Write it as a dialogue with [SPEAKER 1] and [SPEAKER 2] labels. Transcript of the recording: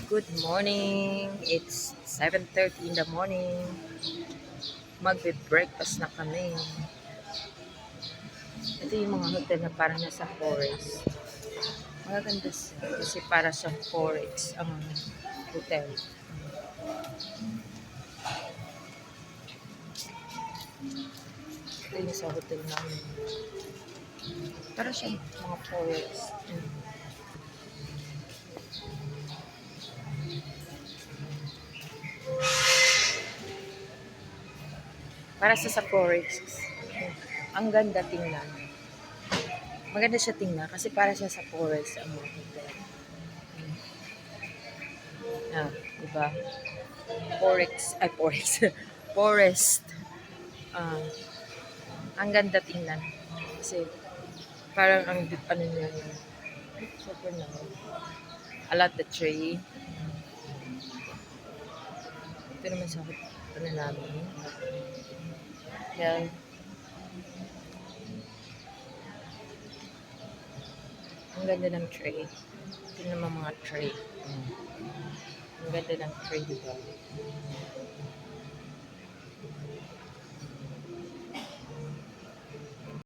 [SPEAKER 1] Good morning. It's 7:30 in the morning. Magbe-breakfast na kami. Ito yung mga hotel na parang nasa forest. Magaganda siya kasi para sa forest ang hotel. Ito yung sa hotel namin. Para siya mga forest. Para sa forest. Ang ganda tingnan. Maganda siya tingnan kasi para siya sa forest ang mga hotel. Ah, diba? Forest. Forest. Ah, ang ganda tingnan. Kasi parang ang ano niya yun. Super na. I love the tree. Ito naman sa ano namin. Yan. Ang ganda ng tree. Ito naman mga tree. Ang ganda ng tree, diba?